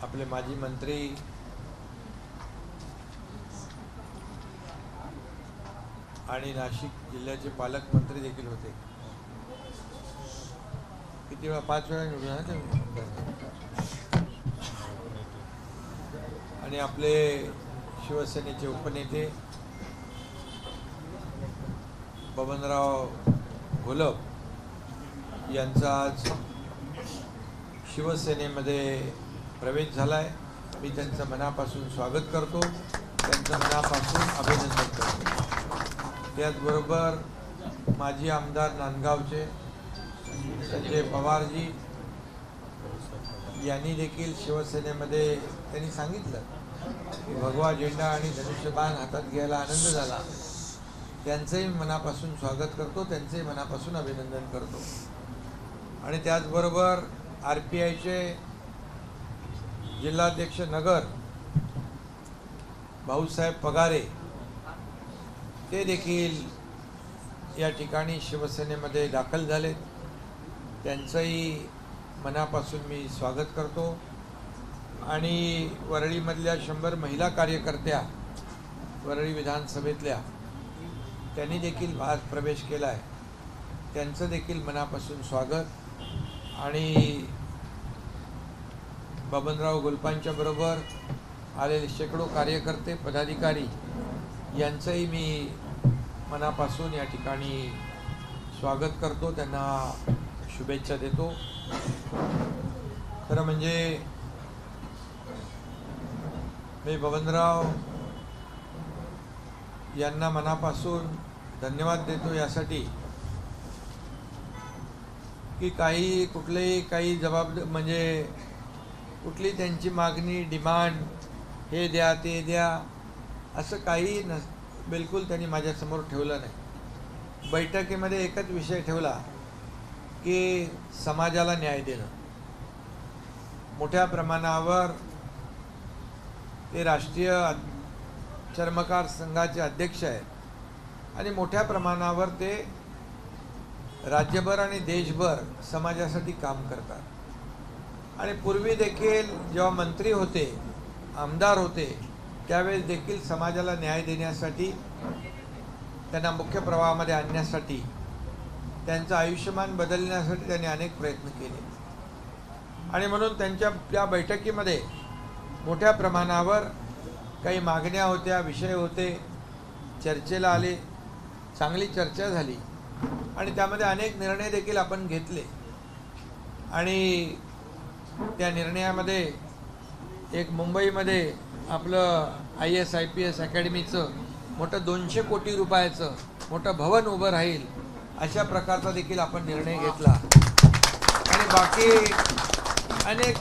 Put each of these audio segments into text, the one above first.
आपले माजी मंत्री आणि नाशिक जिल्ह्याचे पालकमंत्री देखील होते. किती वेळा? 5 वेळा निवडून आले ते. आणि आपले शिवसेनेचे उपनेते बबनराव घोलप यांचा आज शिवसेनेमध्ये प्रवेश झाला आहे. मी त्यांचं मनापासून स्वागत करतो, त्यांचं मनापासून अभिनंदन करतो. त्याचबरोबर माजी आमदार नांदगावचे संजय पवारजी यांनी देखील शिवसेनेमध्ये त्यांनी सांगितलं की भगवा झेंडा आणि धनुष्यबाण हातात घ्यायला आनंद झाला. त्यांचंही मनापासून स्वागत करतो, त्यांचंही मनापासून अभिनंदन करतो. आणि त्याचबरोबर RPIचे जिल्हाध्यक्ष नगर भाऊसाहेब पगारे ते देखील या ठिकाणी शिवसेनेमध्ये दाखल झालेत. त्यांचंही मनापासून मी स्वागत करतो. आणि वरळीमधल्या 100 महिला कार्यकर्त्या वरळी विधानसभेतल्या त्यांनी देखील आज प्रवेश केला आहे. त्यांचं देखील मनापासून स्वागत. आणि बबनराव घोलपांच्या बरोबर आलेले शेकडो कार्यकर्ते पदाधिकारी यांचंही मी मनापासून या ठिकाणी स्वागत करतो, त्यांना शुभेच्छा देतो. खरं म्हणजे मी बबनराव यांना मनापासून धन्यवाद देतो यासाठी की काही म्हणजे कुठली त्यांची मागणी डिमांड हे द्या ते द्या असं काही बिलकुल त्यांनी माझ्यासमोर ठेवलं नाही. बैठकीमध्ये एकच विषय ठेवला की समाजाला न्याय देणं. मोठ्या प्रमाणावर ते राष्ट्रीय चर्मकार संघाचे अध्यक्ष आहेत आणि मोठ्या प्रमाणावर ते राज्यभर आणि देशभर समाजासाठी काम करतात. आणि पूर्वी देखील जेव्हा मंत्री होते, आमदार होते, त्यावेळेस देखील समाजाला न्याय देण्यासाठी, त्यांना मुख्य प्रवाहामध्ये आणण्यासाठी, त्यांचं आयुष्यमान बदलण्यासाठी त्यांनी अनेक प्रयत्न केले. आणि म्हणून त्यांच्या त्या बैठकीमध्ये मोठ्या प्रमाणावर काही मागण्या होत्या, विषय होते, चर्चेला आले, चांगली चर्चा झाली आणि त्यामध्ये अनेक निर्णय देखील आपण घेतले. आणि त्या निर्णयामध्ये एक मुंबईमध्ये आपलं IAS IPS अकॅडमीचं मोठं 200 कोटी रुपयाचं मोठं भवन उभं राहील अशा प्रकारचा देखील आपण निर्णय घेतला. आणि बाकी अनेक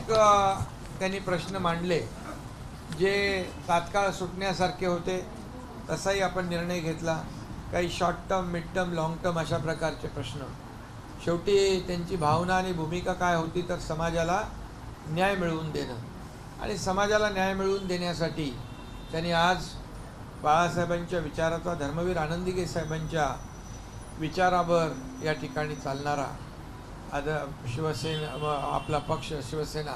त्यांनी प्रश्न मांडले जे तात्काळ सुटण्यासारखे होते, तसाही आपण निर्णय घेतला. काही short term, mid term, long term अशा प्रकारचे प्रश्न. शेवटी त्यांची भावना आणि भूमिका काय होती तर समाजाला न्याय मिळवून देणं. आणि समाजाला न्याय मिळवून देण्यासाठी त्यांनी आज बाळासाहेबांच्या विचाराचा, धर्मवीर आनंदीगे साहेबांच्या विचारावर या ठिकाणी चालणारा शिवसेना, आपला पक्ष शिवसेना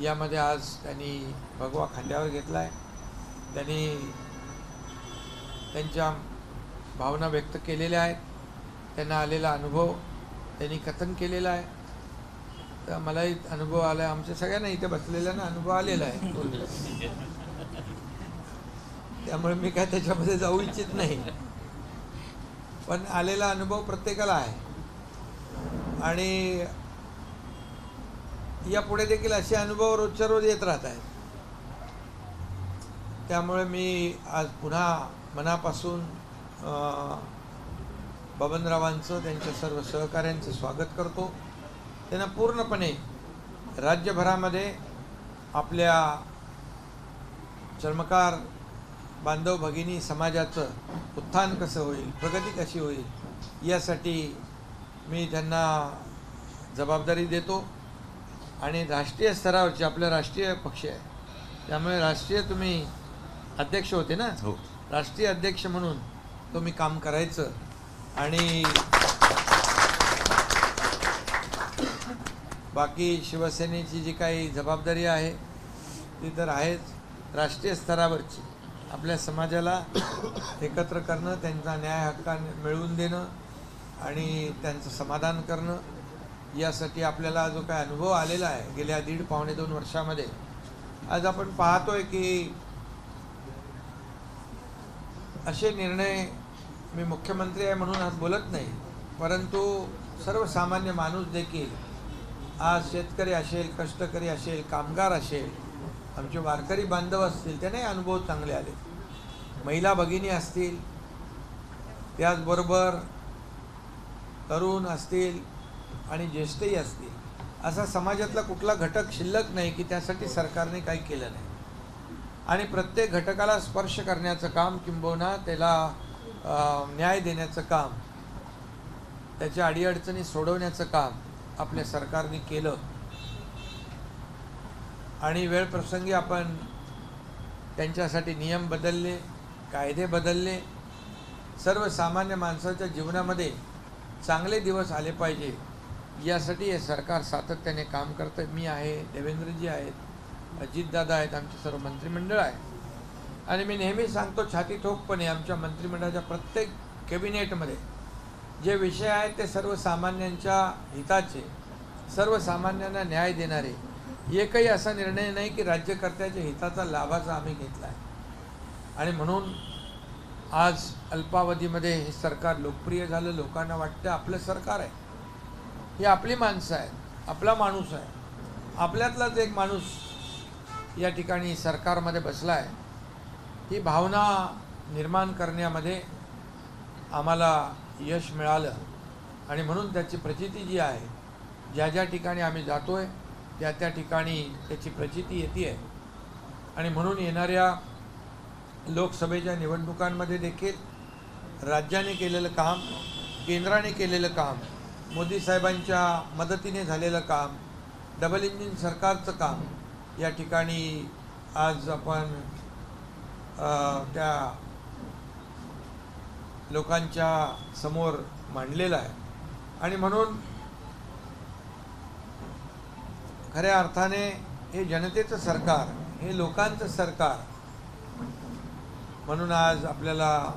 यामध्ये आज त्यांनी भगवा खांद्यावर घेतला आहे. त्यांनी त्यांच्या भावना व्यक्त केलेल्या आहेत, त्यांना आलेला अनुभव त्यांनी कथन केलेला आहे. तर मलाही अनुभव आला आहे, आमच्या सगळ्यांना इथे बसलेल्यांना अनुभव आलेला आहे. त्यामुळे मी काय त्याच्यामध्ये जाऊ इच्छित नाही, पण आलेला अनुभव प्रत्येकाला आहे. आणि यापुढे देखील असे अनुभव रोजच्या रोज येत राहत आहेत. त्यामुळे मी आज पुन्हा मनापासून बबनरावांचं, त्यांच्या सर्व सहकाऱ्यांचं स्वागत करतो. त्यांना पूर्णपणे राज्यभरामध्ये आपल्या चर्मकार बांधव भगिनी समाजाचं उत्थान कसं होईल, प्रगती कशी होईल यासाठी मी त्यांना जबाबदारी देतो. आणि राष्ट्रीय स्तरावरचे आपलं राष्ट्रीय पक्ष आहे, त्यामुळे राष्ट्रीय तुम्ही अध्यक्ष होते ना, हो, राष्ट्रीय अध्यक्ष म्हणून तुम्ही काम करायचं. आणि बाकी शिवसेनेची जी काही जबाबदारी आहे ती तर आहेच, राष्ट्रीय स्तरावरची आपल्या समाजाला एकत्र करणं, त्यांचा न्याय हक्काने मिळवून देणं आणि त्यांचं समाधान करणं, यासाठी आपल्याला जो काय अनुभव आलेला आहे गेल्या 1.5 पावणे 2 वर्षामध्ये, आज आपण पाहतोय की असे निर्णय, मी मुख्यमंत्री आहे म्हणून आज बोलत नाही, परंतु सर्वसामान्य माणूस देखील, आज शेतकरी असेल, कष्टकरी असेल, कामगार असेल, आमचे वारकरी बांधव असतील, त्यांनाही अनुभव चांगले आले, महिला भगिनी असतील, त्याचबरोबर तरुण असतील आणि ज्येष्ठही असतील, असा समाजातला कुठला घटक शिल्लक नाही की त्यासाठी सरकारने काही केलं नाही. आणि प्रत्येक घटकाला स्पर्श करण्याचं काम, किंबहुना त्याला न्याय देण्याचं काम, त्याच्या अडीअडचणी सोडवण्याचं काम आपल्या सरकारने केलं. आणि वेळप्रसंगी आपण त्यांच्यासाठी नियम बदलले, कायदे बदलले. सर्वसामान्य माणसाच्या जीवनामध्ये चांगले दिवस आले पाहिजे यासाठी हे सरकार सातत्याने काम करतं. मी आहे, देवेंद्रजी आहेत, अजितदादा आहेत, आमचे सर्व मंत्रिमंडळ आहे. आणि मी नेहमी सांगतो छाती ठोकपणे, आमच्या मंत्रिमंडळाच्या प्रत्येक कॅबिनेटमध्ये जे विषय आहेत ते सर्वसामान्यांच्या हिताचे, सर्वसामान्यांना न्याय देणारे, एकही असा निर्णय नाही की राज्यकर्त्याच्या हिताचा लाभाचा आम्ही घेतला आहे. आणि म्हणून आज अल्पावधीमध्ये हे सरकार लोकप्रिय झालं. लोकांना वाटतं आपलं सरकार आहे, ही आपली माणसं आहेत, आपला माणूस आहे, आपल्यातलाच एक माणूस या ठिकाणी सरकारमध्ये बसला आहे. ही भावना निर्माण करण्यामध्ये आम्हाला यश मिळालं. आणि म्हणून त्याची प्रचिती जी आहे, ज्या ज्या ठिकाणी आम्ही जातो आहे त्या त्या ठिकाणी त्याची प्रचिती येते आहे. आणि म्हणून येणाऱ्या लोकसभेच्या निवडणुकांमध्ये देखील राज्याने केलेलं काम, केंद्राने केलेलं काम, मोदी साहेबांच्या मदतीने झालेलं काम, डबल इंजिन सरकारचं काम या ठिकाणी आज आपण त्या लोकांच्या समोर मांडलेलं आहे. आणि म्हणून खऱ्या अर्थाने हे जनतेचं सरकार, हे लोकांचं सरकार म्हणून आज आपल्याला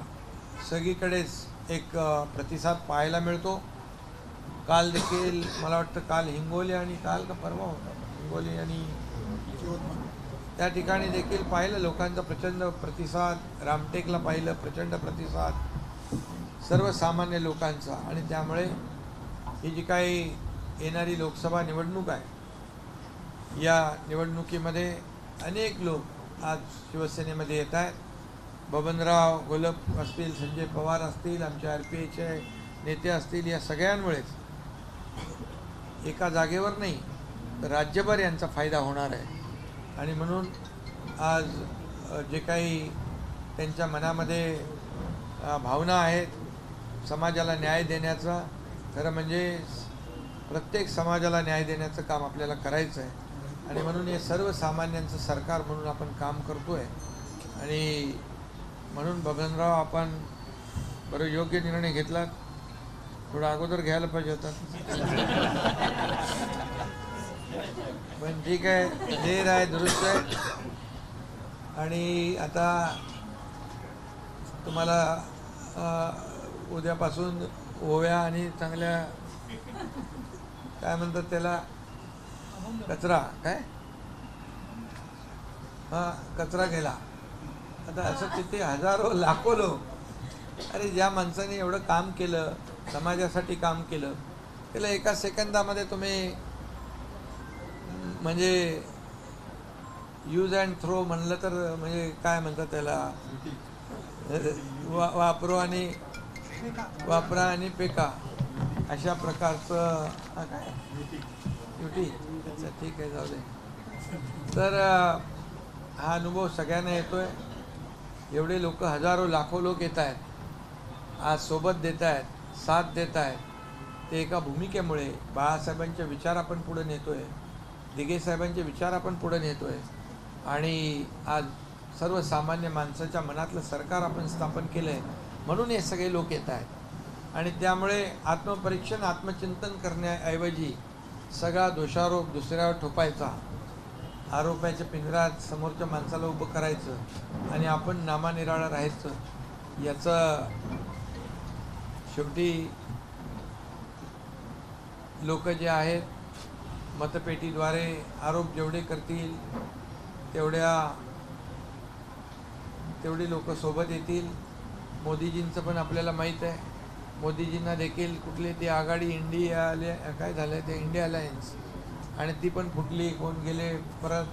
सगळीकडेच एक प्रतिसाद पाहायला मिळतो. काल देखील मला वाटतं, काल हिंगोली आणि काल का परवा होता, हिंगोली आणि त्या ठिकाणी देखील पाहिलं लोकांचा प्रचंड प्रतिसाद, रामटेकला पाहिलं प्रचंड प्रतिसाद सर्वसामान्य लोकांचा. आणि त्यामुळे ही जी काही येणारी लोकसभा निवडणूक आहे, या निवडणुकीमध्ये अनेक लोक आज शिवसेनेमध्ये येत आहेत. बबनराव घोलप असतील, संजय पवार असतील, आमचे RPIचे नेते असतील, या सगळ्यांमुळेच एका जागेवर नाही तर राज्यभर यांचा फायदा होणार आहे. आणि म्हणून आज जे काही त्यांच्या मनामध्ये भावना आहेत, समाजाला न्याय देण्याचा, खरं म्हणजे प्रत्येक समाजाला न्याय देण्याचं काम आपल्याला करायचं आहे. आणि म्हणून हे सर्वसामान्यांचं सरकार म्हणून आपण काम करतो आहे. आणि म्हणून बबनराव, आपण बरं योग्य निर्णय घेतलात, थोडा अगोदर घ्यायला पाहिजे होता, पण ठीक आहे, देर आहे दुरुस्त आहे. आणि आता तुम्हाला उद्यापासून ओव्या आणि चांगल्या काय म्हणतात त्याला, कचरा, काय कचरा गेला. आता असं किती हजारो लाखो लोक, अरे ज्या माणसाने एवढं काम केलं, समाजासाठी काम केलं, त्याला एका सेकंदामध्ये तुम्ही म्हणजे यूज अँड थ्रो म्हणलं तर म्हणजे काय म्हणतात त्याला, वापरा आणि फेका अशा प्रकारचं काय ड्युटी. अच्छा ठीक आहे, जाऊ दे. तर हा अनुभव सगळ्यांना येतो आहे. एवढे लोक, हजारो लाखो लोक येत आहेत, आज सोबत देत आहेत, साथ देत आहेत. ते एका भूमिकेमुळे बाळासाहेबांचे विचार आपण पुढे नेतो आहे, दिघे साहेबांचे विचार आपण पुढे नेतो आहे. आणि आज सर्वसामान्य माणसाच्या मनातलं सरकार आपण स्थापन केलं आहे, म्हणून हे सगळे लोक येत आहेत. आणि त्यामुळे आत्मचिंतन करण्याऐवजी सगळा दोषारोप दुसऱ्यावर ठोपायचा आरोपाच्या पिंजऱ्यात समोरच्या माणसाला उभं करायचं आणि आपण नामानिराळं राहायचं, याचं शेवटी लोक जे आहेत मतपेटीद्वारे आरोप जेवढे करतील तेवढी लोक सोबत येतील. मोदीजींचं पण आपल्याला माहीत आहे, मोदीजींना देखील कुठली ती आघाडी इंडिया काय झालं ते इंडिया अलायन्स, आणि ती पण फुटली, कोण गेले परत,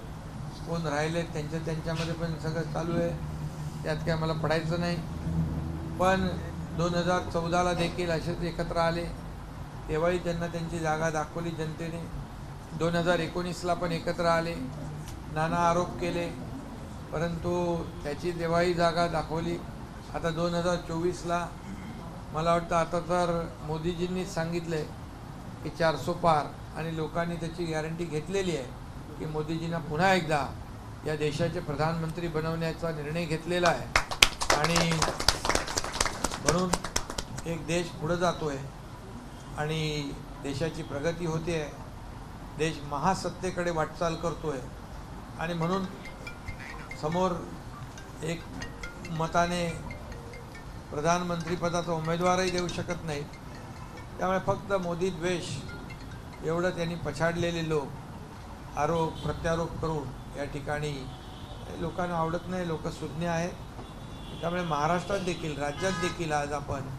कोण राहिले त्यांच्यामध्ये पण सगळं चालू आहे, त्यात काय मला पडायचं नाही. पण 2014ला देखील असेच एकत्र आले, तेव्हाही त्यांना त्यांची जागा दाखवली जनतेने. 2019ला पण एकत्र आले, नाना आरोप केले, परंतु त्याची तेव्हाही जागा दाखवली. आता 2024ला मला वाटतं आता तर मोदीजींनीच सांगितलं आहे की 400 पार, आणि लोकांनी त्याची गॅरंटी घेतलेली आहे की मोदीजींना पुन्हा एकदा या देशाचे प्रधानमंत्री बनवण्याचा निर्णय घेतलेला आहे. आणि म्हणून एक देश पुढे जातो आहे आणि देशाची प्रगती होते आहे, देश महासत्तेकडे वाटचाल करतो आहे. आणि म्हणून समोर एक मताने प्रधानमंत्रीपदाचा उमेदवारही देऊ शकत नाहीत. त्यामुळे फक्त मोदी द्वेष एवढं त्यांनी पछाडलेले लोक आरोप प्रत्यारोप करून या ठिकाणी लोकांना आवडत नाही. लोक सुज्ञ आहेत. त्यामुळे महाराष्ट्रात देखील राज्यात देखील आज आपण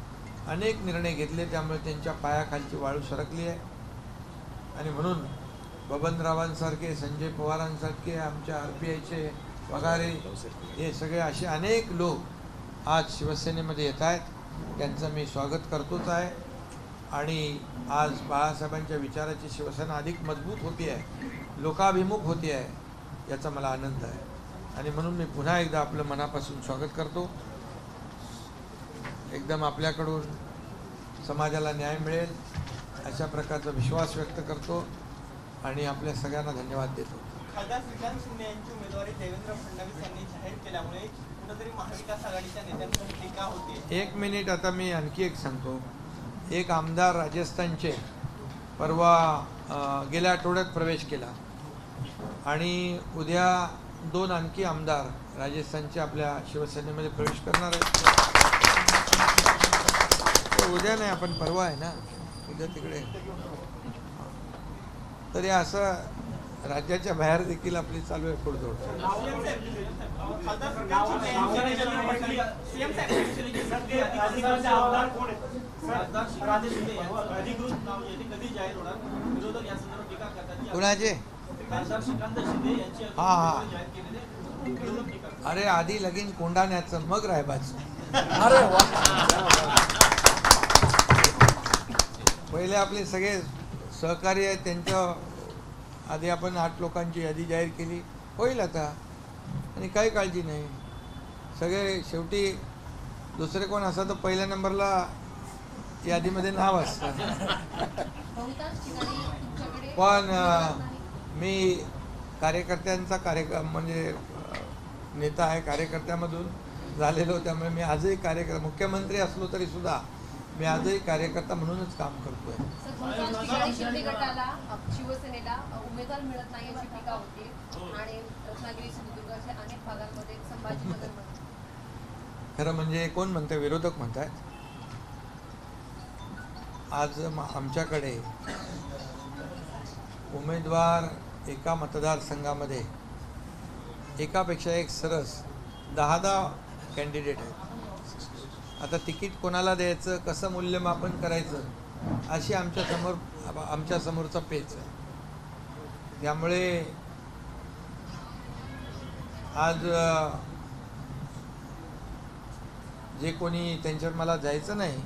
अनेक निर्णय घेतले, त्यामुळे त्यांच्या पायाखालची वाळू सरकली आहे. आणि म्हणून बबनरावांसारखे, संजय पवारांसारखे, आमच्या RPIचे वगारे, हे सगळे असे अनेक लोक आज शिवसेनेमध्ये येत आहेत. त्यांचं मी स्वागत करतोच आहे. आणि आज बाळासाहेबांच्या विचाराची शिवसेना अधिक मजबूत होती आहे, लोकाभिमुख होती आहे, याचा मला आनंद आहे. आणि म्हणून मी पुन्हा एकदा आपलं मनापासून स्वागत करतो. एकदम आपल्याकडून समाजाला न्याय मिळेल अशा प्रकारचा विश्वास व्यक्त करतो आणि आपल्या सगळ्यांना धन्यवाद देतो. खासदार श्रीकांत शिंदे यांची उमेदवारी देवेंद्र फडणवीस यांनी जाहीर केल्यामुळे कुठेतरी महाविकास आघाडीच्या नेत्यांवर टीका होते. एक मिनिट, आता मी आणखी एक सांगतो. एक आमदार राजस्थानचे परवा गेल्या आठवड्यात प्रवेश केला आणि उद्या 2 आणखी आमदार राजस्थानचे आपल्या शिवसेनेमध्ये प्रवेश करणार आहेत. उद्या नाही, आपण परवा आहे ना, उद्या तिकडे. तरी असं राज्याच्या बाहेर देखील आपली चालू आहे खोडदोड. कुणाचे? हां, अरे आधी लगीन कोंडाण्याचं, मग रायबाचं. अरे पहिले आपले सगळे सहकारी आहेत, त्यांचं आधी आपण 8 लोकांची यादी जाहीर केली, होईल आता. आणि काही काळजी नाही, सगळे शेवटी दुसरे कोण असं तर पहिल्या नंबरला यादीमध्ये नाव असतं. पण मी कार्यकर्त्यांचा म्हणजे नेता आहे, कार्यकर्त्यामधून झालेलो. त्यामुळे मी आजही मुख्यमंत्री असलो तरी सुद्धा मी आजही कार्यकर्ता म्हणूनच काम करतोय. शिवसेनेला उमेदवार मिळत नाही अशी टीका होती आणि रत्नागिरी, सिंधुदुर्ग अशा अनेक भागांमध्ये संभाजीनगर. खरं म्हणजे कोण म्हणतं? विरोधक म्हणतात. आज आमच्याकडे उमेदवार एका मतदारसंघामध्ये एकापेक्षा एक सरस 10 कॅन्डिडेट आहेत. आता तिकीट कोणाला द्यायचं, कसं मूल्यमापन करायचं, अशी आमच्या समोरचा पेच आहे. त्यामुळे आज जे कोणी त्यांच्यावर मला जायचं नाही,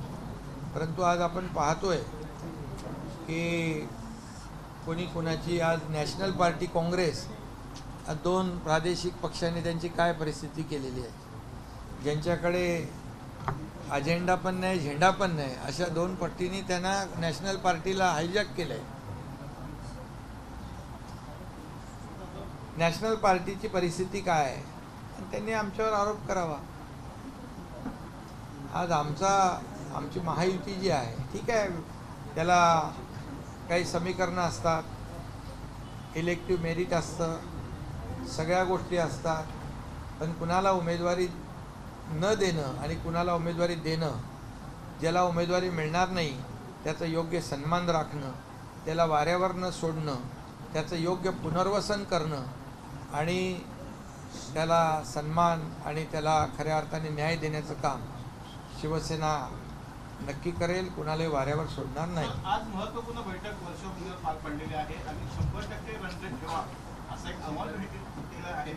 परंतु आज आपण पाहतोय की कोणी कोणाची आज नॅशनल पार्टी, काँग्रेस, 2 प्रादेशिक पक्षांनी त्यांची काय परिस्थिती केलेली आहे. ज्यांच्याकडे अजेंडा पण नाही, झेंडा पण नाही, अशा 2 पट्टींनी त्यांना नॅशनल पार्टीला हायजॅक केलं आहे. नॅशनल पार्टीची परिस्थिती काय आहे आणि त्यांनी आमच्यावर आरोप करावा. आज आमची महायुती जी आहे, ठीक आहे, त्याला काही समीकरणं असतात, इलेक्टिव्ह मेरिट असतं, सगळ्या गोष्टी असतात, पण कुणाला उमेदवारी न देणं आणि कुणाला उमेदवारी देणं, ज्याला उमेदवारी मिळणार नाही त्याचं योग्य सन्मान राखणं, त्याला वाऱ्यावर न सोडणं, त्याचं योग्य पुनर्वसन करणं आणि त्याला सन्मान आणि त्याला खऱ्या अर्थाने न्याय देण्याचं काम शिवसेना नक्की करेल, कुणालाही वाऱ्यावर सोडणार नाही. आज महत्त्वपूर्ण बैठक वर्षापूर्वी पार पडलेली आहे आणि 100% रन रेट ठेवा असं एक आव्हान केलं आहे.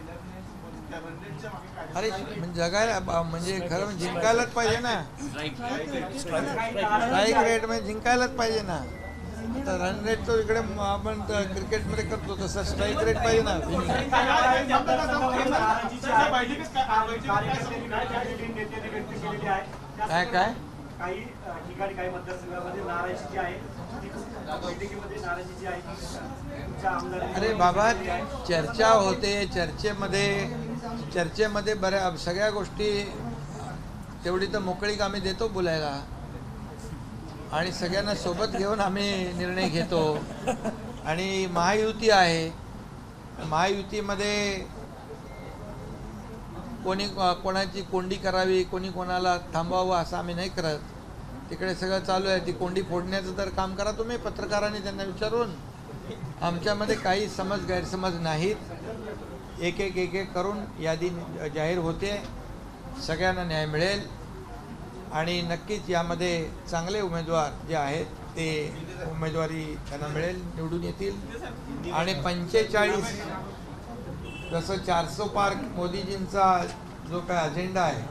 त्या रन रेटच्या मागे काय? अरे म्हणजे जगायला म्हणजे खरं म्हणजे जिंकायलाच पाहिजे ना. स्ट्राईक रेट म्हणजे जिंकायलाच पाहिजे ना. आता रन रेट तो इकडे आपण क्रिकेटमध्ये करतो तसं स्ट्राईक रेट पाहिजे ना. काय काय काही ठिकाणी काही मतदारसंघामध्ये नाराजी जी आहे बैठकीमध्ये नाराजी जी आहे तुमच्या आमदार. अरे बाबा चर्चा होते, चर्चेमध्ये बऱ्या सगळ्या गोष्टी तेवढी तर मोकळीक आम्ही देतो बोलायला आणि सगळ्यांना सोबत घेऊन आम्ही निर्णय घेतो. आणि महायुती आहे, महायुतीमध्ये कोणी कोणाची कोंडी करावी, कोणी कोणाला थांबवावं असं आम्ही नाही करत. तिकडे सगळं चालू आहे. ती कोंडी फोडण्याचं तर काम करा तुम्ही पत्रकारांनी त्यांना विचारून. आमच्यामध्ये काही समज गैरसमज नाहीत. एक एक करून यादी जाहीर होते, सगळ्यांना न्याय मिळेल आणि नक्कीच यामध्ये चांगले उमेदवार जे आहेत ते उमेदवारी त्यांना मिळेल, निवडून येतील. आणि 45 जसं 400 पार मोदीजींचा जो काय अजेंडा आहे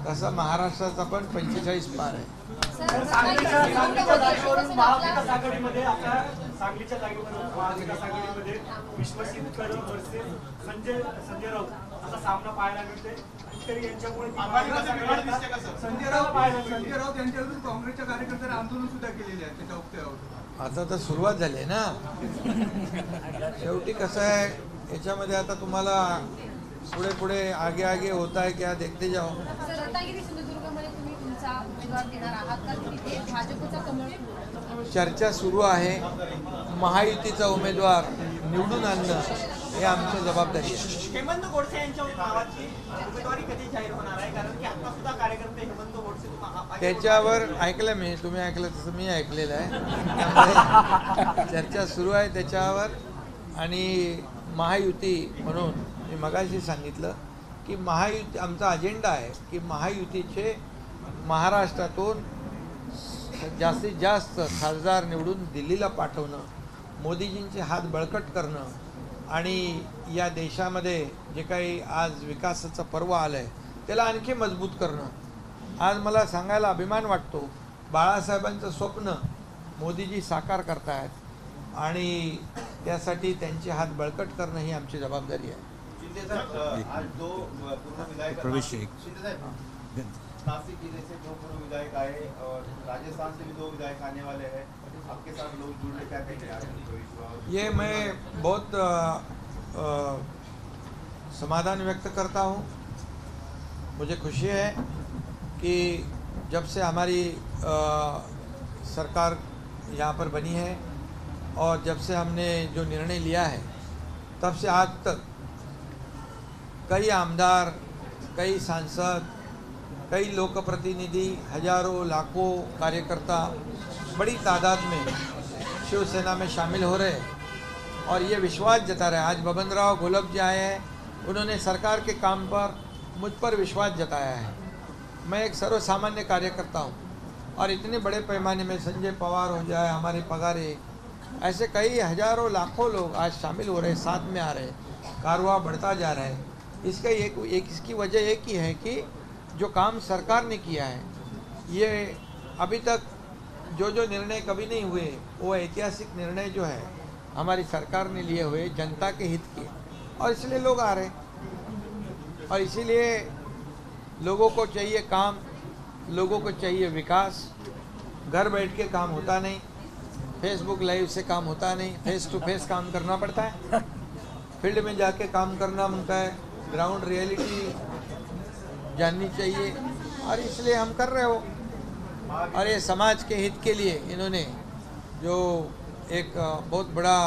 तसा महाराष्ट्राचा पण 45 पार आहे. महाविकास आघाडीमध्ये आता सांगलीच्या जागेवरून महाविकास आघाडीमध्ये विश्वजित कदम वर्सेस संजय राऊत असा सामना पाहायला मिळते. तरी यांच्यामुळे संजय राऊत यांच्याविरुद्ध काँग्रेसच्या कार्यकर्त्यांनी आंदोलन सुद्धा केलेले आहे त्याच्या वक्तव्यावर. आता तर सुरुवात झाली आहे ना. शेवटी कसं आहे याच्यामध्ये आता तुम्हाला पुढे आगे होता है क्या देखते जाओ. रत्नागिरी सिंधुदुर्गमध्ये तुम्ही तुमचा उमेदवार देणार आहात का तिथे भाजपचा कमळ? चर्चा सुरू आहे. महायुतीचा उमेदवार निवडून आणणं हे आमची जबाबदारी आहे. हेमंत गोडसे यांच्या नावाची उमेदवारी कधी जाहीर होणार आहे? कारण की आता सुद्धा कार्यकर्ते हेमंत गोडसे त्याच्यावर ऐकलं मी, तुम्ही ऐकलं तसं मी ऐकलेलं आहे. त्यामुळे चर्चा सुरू आहे त्याच्यावर. आणि महायुती म्हणून मी मगाशी सांगितलं की महायुती आमचा अजेंडा आहे की महायुतीचे महाराष्ट्रातून जास्तीत जास्त खासदार निवडून दिल्लीला पाठवणं, मोदीजींचे हात बळकट करणं आणि या देशामध्ये जे काही आज विकासाचं पर्व आलं आहे त्याला आणखी मजबूत करणं. आज मला सांगायला अभिमान वाटतो, बाळासाहेबांचं स्वप्न मोदीजी साकार करतायत आणि त्यासाठी त्यांचे हात बळकट करणं ही आमची जबाबदारी आहे. आज दो पूर्व विधायक नासिक जिले से 2 पूर्व विधायक आए और राजस्थान से भी 2 विधायक आने वाले हैं. आपके साथ लोग जुड़ने क्या कहेंगे? ये मैं बहुत समाधान व्यक्त करता हूँ. मुझे खुशी है कि जब से हमारी सरकार यहाँ पर बनी है और जब से हमने जो निर्णय लिया है तब से आज तक कई आमदार, कई सांसद, कई लोकप्रतिनिधि, हजारों लाखों कार्यकर्ता बड़ी तादाद में शिवसेना में शामिल हो रहे हैं और ये विश्वास जता रहे हैं. आज बबनराव घोलप जी आए हैं, उन्होंने सरकार के काम पर मुझ पर विश्वास जताया है. मैं एक सर्वसामान्य कार्यकर्ता हूँ और इतने बड़े पैमाने में संजय पवार हो जाए, हमारे पगारे, ऐसे कई हजारों लाखों लोग आज शामिल हो रहे हैं, साथ में आ रहे हैं, कारवां बढ़ता जा रहा है. इसका इसकी वजह एक ही है कि जो काम सरकार ने किया है, ये अभी तक जो निर्णय कभी नहीं हुए वो ऐतिहासिक निर्णय जो है हमारी सरकार ने लिए हुए जनता के हित के, और इसलिए लोग आ रहे हैं. और इसीलिए लोगों को चाहिए काम, लोगों को चाहिए विकास. घर बैठ के काम होता नहीं, फेसबुक लाइव से काम होता नहीं, फेस टू फेस काम करना पड़ता है. फील्ड में जाके काम करना उनका है, ग्राउंड रियलिटी जाननी चाहिए और इसलिए हम कर रहे हो. और ये समाज के हित के लिए इन्होंने जो एक बहुत बड़ा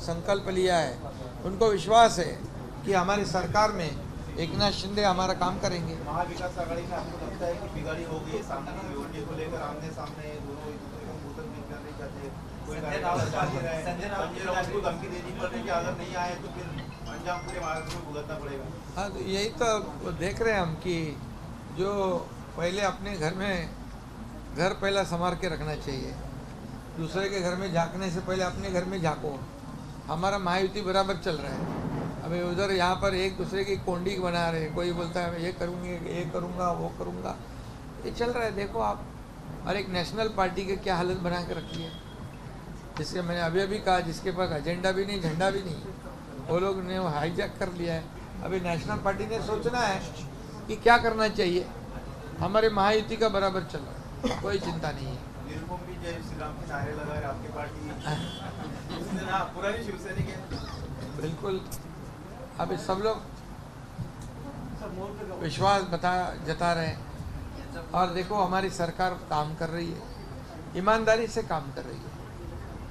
संकल्प लिया है, उनको विश्वास है कि हमारी सरकार में एकनाथ शिंदे हमारा काम करेंगे। महाविकास आघाड़ी में आपको लगता है कि बिगाड़ी हो गई सामने की यूनिटी को लेकर, आमने सामने दोनों एक दूसरे को मुद्दत नहीं करने चाहते, संजय राउत को धमकी दे दी पड़ रही कि अगर नहीं आए तो फिर अंजाम पूरे महाराष्ट्र को भुगतना पड़ेगा। हाँ, तो यही तो देख रहे हैं हम कि जो पहले अपने घर में घर पहला संवार के रखना चाहिए, दूसरे के घर में झांकने से पहले अपने घर में झांको। हमारा महायुति बराबर चल रहा है। अभी उधर यहाँ पर एक दूसरे की कोंडी बना रहे हैं, कोई बोलता है मैं ये करूँगी, ये करूँगा, वो करूँगा, ये चल रहा है। देखो आप, और एक नेशनल पार्टी की क्या हालत बना के रखी है, जिसके मैंने अभी अभी कहा जिसके पास एजेंडा भी नहीं, झंडा भी नहीं, वो लोग ने हाईजैक कर लिया है। अभी नेशनल पार्टी ने सोचना है कि क्या करना चाहिए। हमारे महायुति का बराबर चल रहा है, कोई चिंता नहीं है। निरुपम भी जय श्री राम के नारे लगा रहे, आपकी पार्टी पुरानी शिवसेना के बिल्कुल। अभी सब लोग विश्वास जता रहे हैं, और देखो हमारी सरकार काम कर रही है, ईमानदारी से काम कर रही है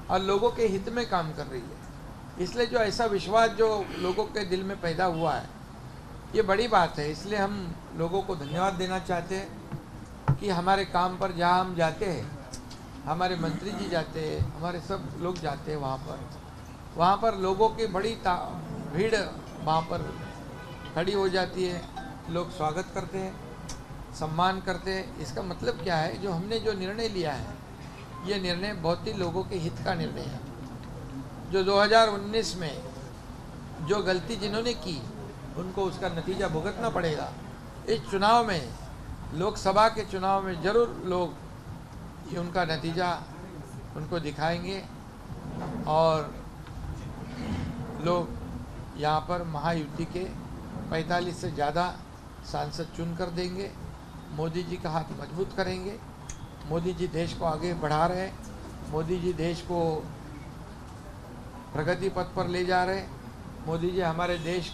और लोगों के हित में काम कर रही है। इसलिए जो ऐसा विश्वास जो लोगों के दिल में पैदा हुआ है, ये बड़ी बात है। इसलिए हम लोगों को धन्यवाद देना चाहते हैं कि हमारे काम पर जहाँ हम जाते हैं, हमारे मंत्री जी जाते हैं, हमारे सब लोग जाते हैं वहाँ पर लोगों की बड़ी भीड़ वहाँ पर खड़ी हो जाती है। लोग स्वागत करते हैं, सम्मान करते हैं। इसका मतलब क्या है, जो हमने जो निर्णय लिया है, ये निर्णय बहुत ही लोगों के हित का निर्णय है। जो 2019 में जो गलती जिन्होंने की, उनको उसका नतीजा भुगतना पड़ेगा। इस चुनाव में, लोकसभा के चुनाव में ज़रूर लोग ये उनका नतीजा उनको दिखाएंगे और लोग यहाँ पर महायुति के 45 से ज़्यादा सांसद चुन कर देंगे। मोदी जी का हाथ मजबूत करेंगे। मोदी जी देश को आगे बढ़ा रहे हैं, मोदी जी देश को प्रगति पथ पर ले जा रहे हैं। मोदी जी हमारे देश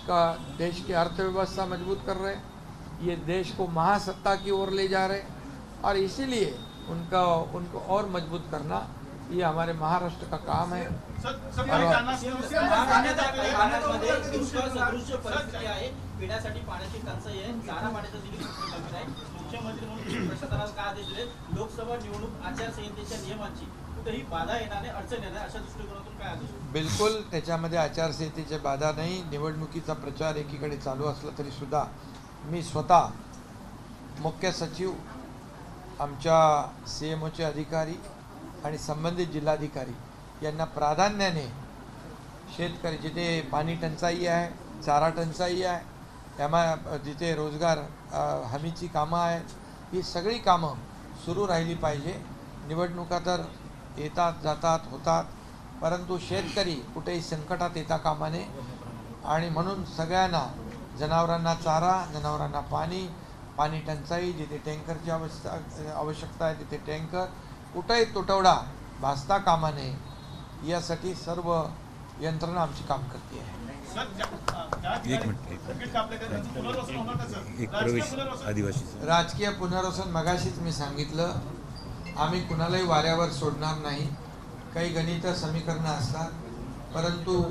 की अर्थव्यवस्था मजबूत कर रहे हैं, ये देश को महासत्ता की ओर ले जा रहे हैं, और इसीलिए उनको और मजबूत करना ये हमारे महाराष्ट्र का काम है। पिण्यासाठी पाण्याची टंचाई आहे, चारा पाण्याचा देखील प्रश्न आहे. मुख्यमंत्री म्हणून प्रशासनाला काय आदेश दिले, लोकसभा निवडणूक आचारसंहितेच्या नियमांची कुठेही बाधा येणार नाही, अडचण येणार, अशा दृष्टिकोनातून काय आदेश? बिलकुल त्याच्यामध्ये आचारसंहितेची बाधा नाही. निवडणुकीचा प्रचार एकीकडे चालू असला तरी सुद्धा मी स्वतः मुख्य सचिव, आमच्या CMOचे अधिकारी आणि संबंधित जिल्हाधिकारी यांना प्राधान्याने शेतकरी जिथे पाणी टंचाई आहे, चारा टंचाई आहे, जिथे रोजगार हमीची कामं आहेत, ही सगळी कामं सुरू राहिली पाहिजे. निवडणुका तर येतात जातात होतात, परंतु शेतकरी कुठेही संकटात येता कामा नये. आणि म्हणून सगळ्यांना, जनावरांना चारा, जनावरांना पाणी टंचाई, जिथे टँकरची आवश्यकता आहे तिथे टँकर, कुठेही तुटवडा भासता कामा नये, यासाठी सर्व यंत्रणा आमची काम करते आहे. राजकीय पुनर्वसन मगाशीच मी सांगितलं, आम्ही कुणालाही वाऱ्यावर सोडणार नाही. काही गणित समीकरणं असतात, परंतु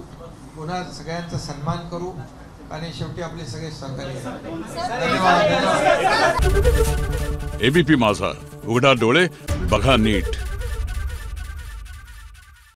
पुन्हा सगळ्यांचा सन्मान करू आणि शेवटी आपले सगळे सहकारी आहेत. धन्यवाद. ABP माझा, उघडा डोळे बघा नीट.